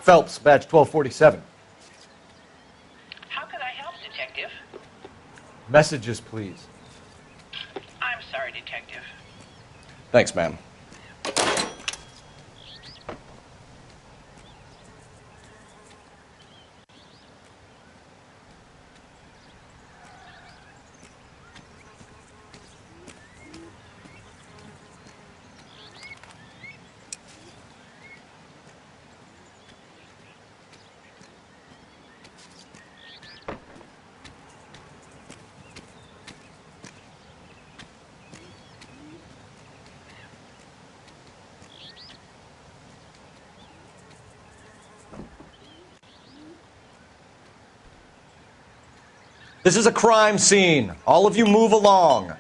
Phelps, badge 1247. How can I help, Detective? Messages, please. I'm sorry, Detective. Thanks, ma'am. This is a crime scene. All of you move along.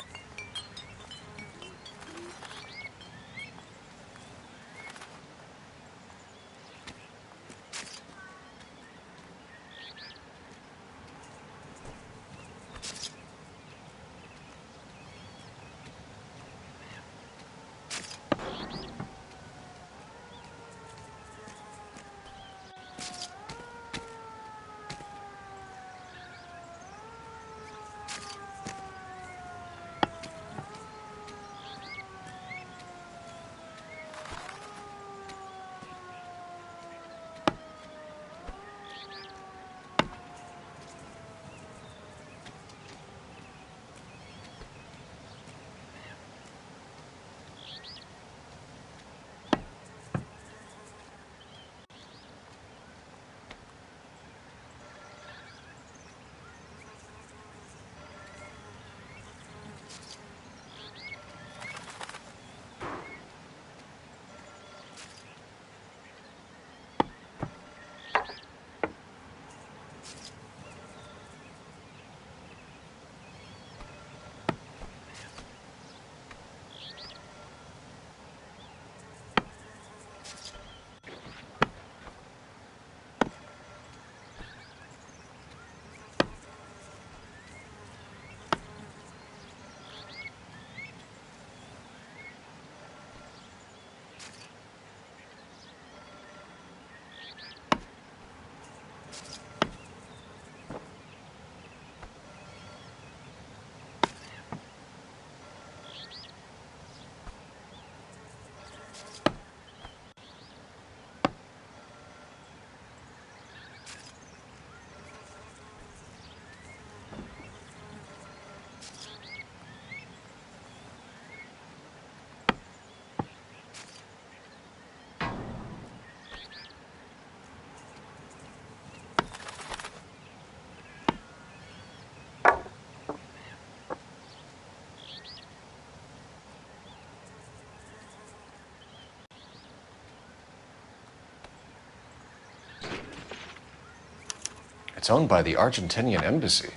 It's owned by the Argentinian embassy.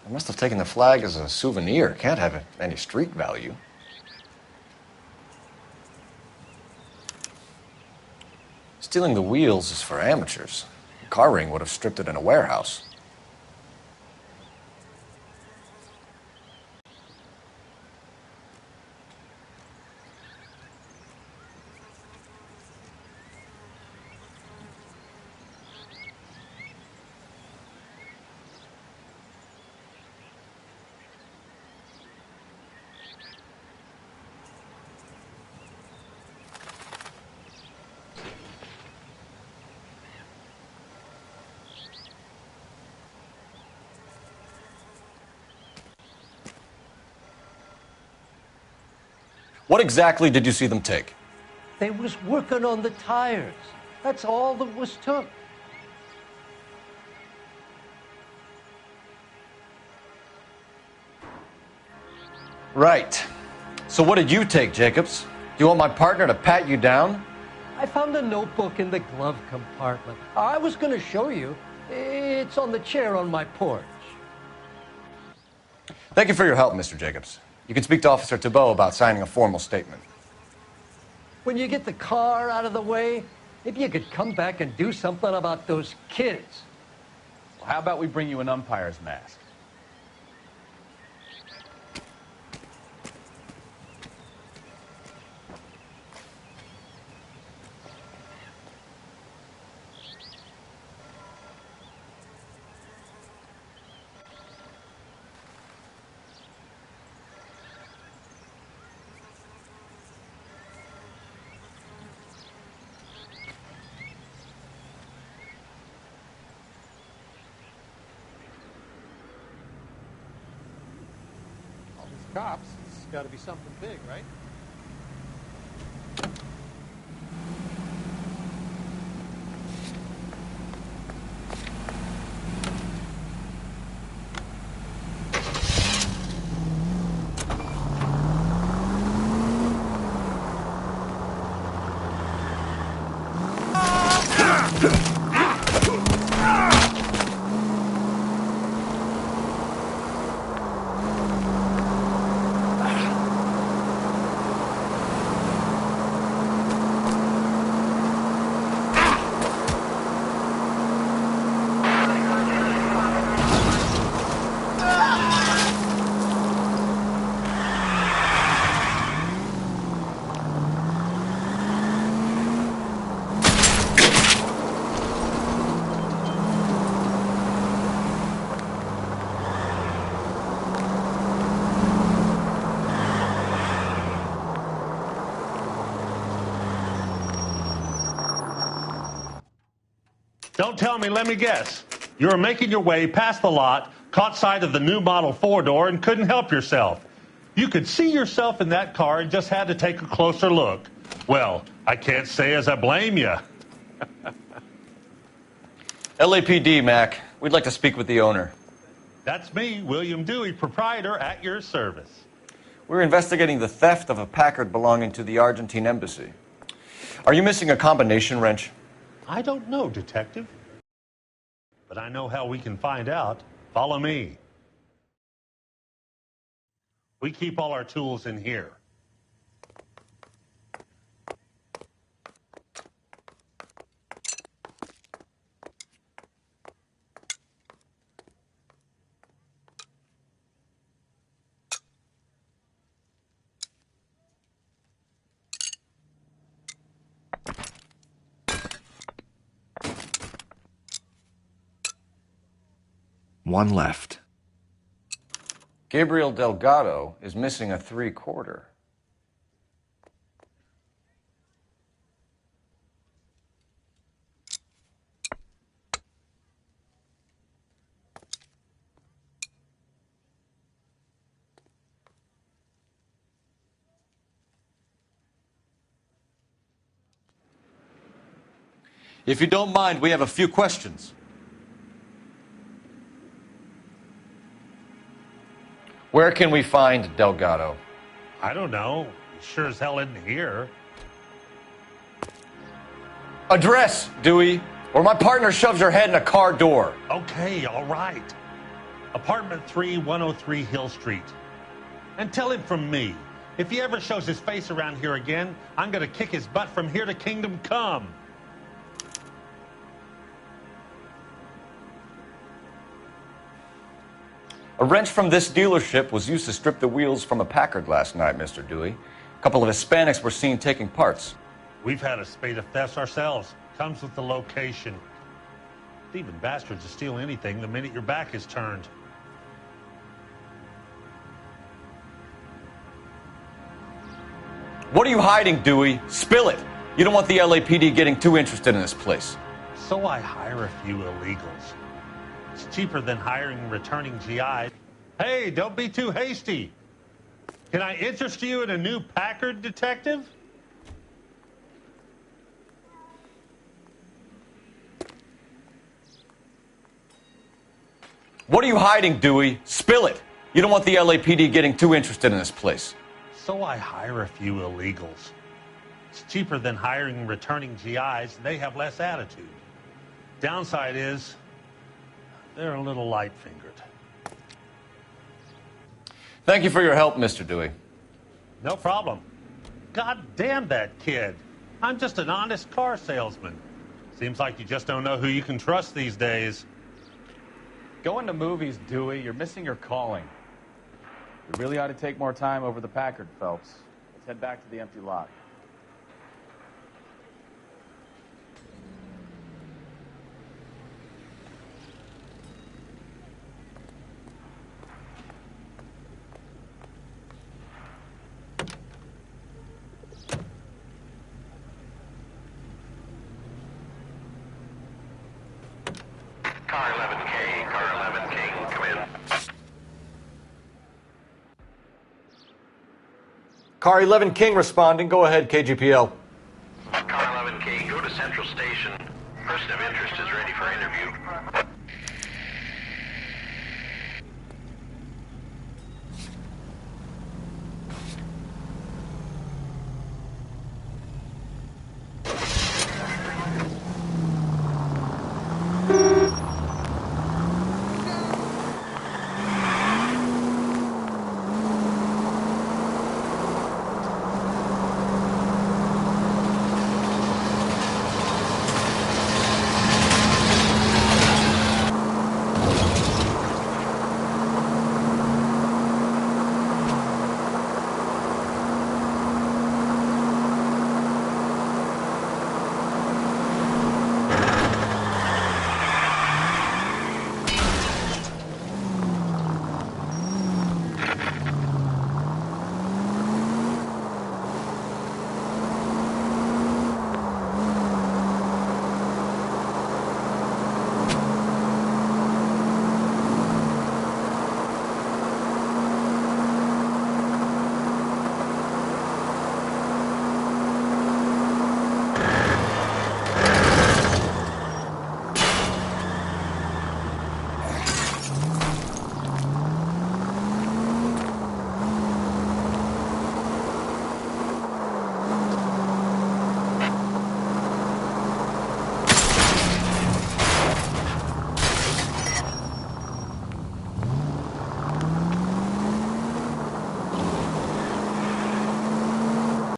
I must have taken the flag as a souvenir. Can't have any street value. Stealing the wheels is for amateurs. A car ring would have stripped it in a warehouse. What exactly did you see them take? They was working on the tires. That's all that was took. Right. So what did you take, Jacobs? Do you want my partner to pat you down? I found a notebook in the glove compartment. I was going to show you. It's on the chair on my porch. Thank you for your help, Mr. Jacobs. You can speak to Officer Thibault about signing a formal statement. When you get the car out of the way, maybe you could come back and do something about those kids. Well, how about we bring you an umpire's mask? Cops, it's got to be something big, right? Don't tell me, let me guess. You were making your way past the lot, caught sight of the new model 4-door, and couldn't help yourself. You could see yourself in that car and just had to take a closer look. Well, I can't say as I blame you. LAPD, Mac. We'd like to speak with the owner. That's me, William Dewey, proprietor, at your service. We're investigating the theft of a Packard belonging to the Argentine embassy. Are you missing a combination wrench? I don't know, Detective. But I know how we can find out. Follow me. We keep all our tools in here. One left. Gabriel Delgado is missing a 3/4. If you don't mind, we have a few questions. Where can we find Delgado? I don't know. He sure as hell isn't here. Address, Dewey, or my partner shoves your head in a car door. Okay, all right. Apartment 3, 103 Hill Street. And tell him from me, if he ever shows his face around here again, I'm going to kick his butt from here to Kingdom Come. A wrench from this dealership was used to strip the wheels from a Packard last night, Mr. Dewey. A couple of Hispanics were seen taking parts. We've had a spate of thefts ourselves. Comes with the location. Thieving bastards will steal anything the minute your back is turned. What are you hiding, Dewey? Spill it. You don't want the LAPD getting too interested in this place. So I hire a few illegals. It's cheaper than hiring returning GIs. Hey, don't be too hasty. Can I interest you in a new Packard, Detective? What are you hiding, Dewey? Spill it. You don't want the LAPD getting too interested in this place. So I hire a few illegals. It's cheaper than hiring returning GIs. They have less attitude. Downside is they're a little light-fingered. Thank you for your help, Mr. Dewey. No problem. God damn that kid. I'm just an honest car salesman. Seems like you just don't know who you can trust these days. Going to movies, Dewey. You're missing your calling. You really ought to take more time over the Packard, Phelps. Let's head back to the empty lot. Car 11K, come in. Car 11 King responding. Go ahead, KGPL. Car 11K, go to Central Station. Person of interest is ready for interview.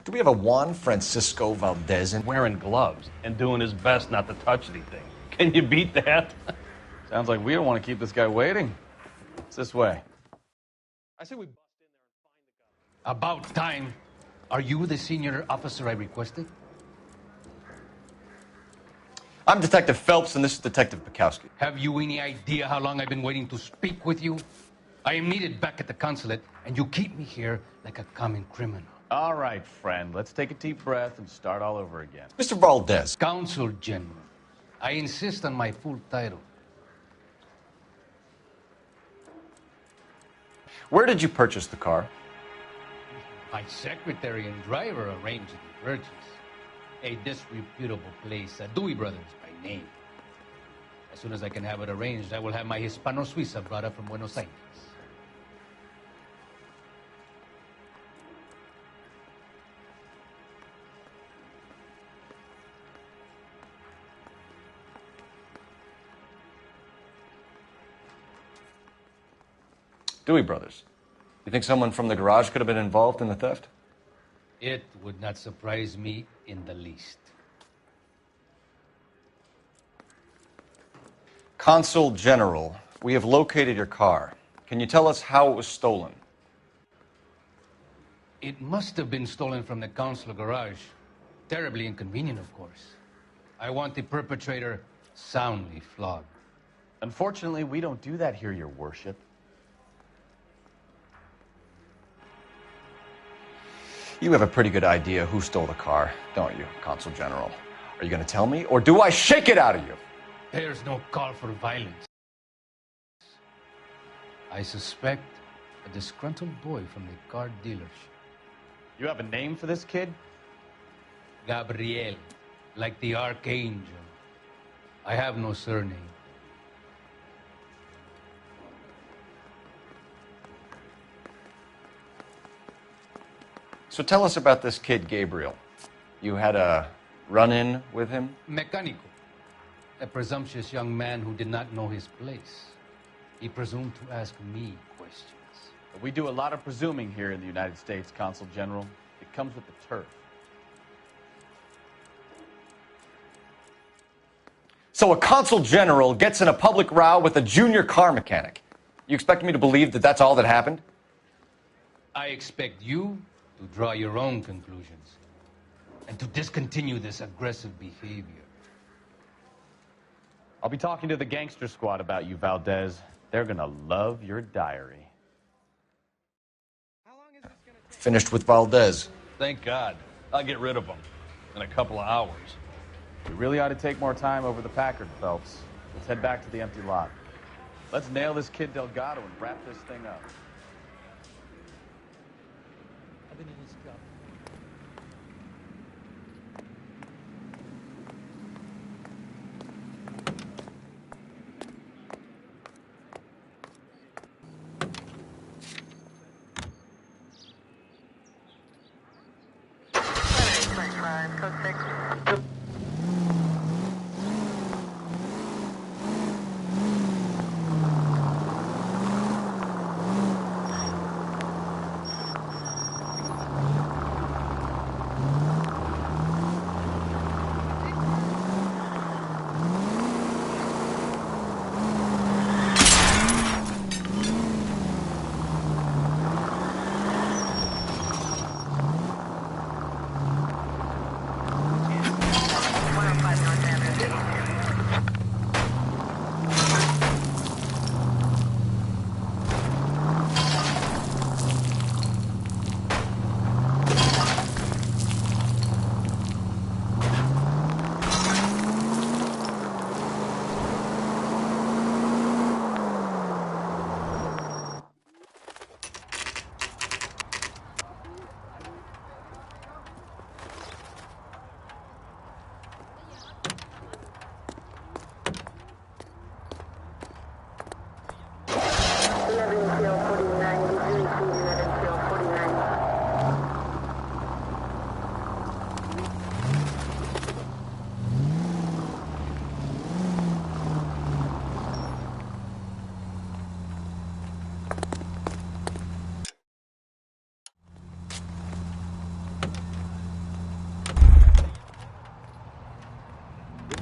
Do we have a Juan Francisco Valdez in? Wearing gloves and doing his best not to touch anything. Can you beat that? Sounds like we don't want to keep this guy waiting. It's this way. I say we bust in there and find the guy. About time. Are you the senior officer I requested? I'm Detective Phelps, and this is Detective Bukowski. Have you any idea how long I've been waiting to speak with you? I am needed back at the consulate, and you keep me here like a common criminal. All right, friend. Let's take a deep breath and start all over again. Mr. Valdez. Consul General. I insist on my full title. Where did you purchase the car? My secretary and driver arranged the purchase. A disreputable place, Dewey Brothers by name. As soon as I can have it arranged, I will have my Hispano Suiza brought up from Buenos Aires. Dewey Brothers. You think someone from the garage could have been involved in the theft? It would not surprise me in the least. Consul General, we have located your car. Can you tell us how it was stolen? It must have been stolen from the consular garage. Terribly inconvenient, of course. I want the perpetrator soundly flogged. Unfortunately, we don't do that here, Your Worship. You have a pretty good idea who stole the car, don't you, Consul General? Are you going to tell me, or do I shake it out of you? There's no call for violence. I suspect a disgruntled boy from the car dealership. You have a name for this kid? Gabriel, like the archangel. I have no surname. So tell us about this kid, Gabriel. You had a run-in with him? Mecánico. A presumptuous young man who did not know his place. He presumed to ask me questions. We do a lot of presuming here in the United States, Consul General. It comes with the turf. So a Consul General gets in a public row with a junior car mechanic. You expect me to believe that that's all that happened? I expect you to draw your own conclusions and to discontinue this aggressive behavior. I'll be talking to the gangster squad about you, Valdez. They're gonna love your diary. Finished with Valdez. Thank God. I'll get rid of him in a couple of hours. We really ought to take more time over the Packard, Phelps. Let's head back to the empty lot. Let's nail this kid Delgado and wrap this thing up. I've been in this job.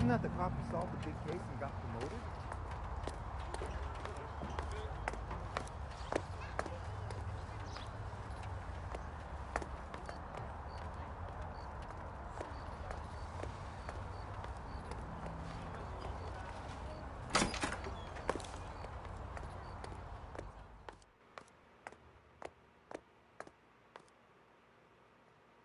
Isn't that the cop who solved the big case and got promoted?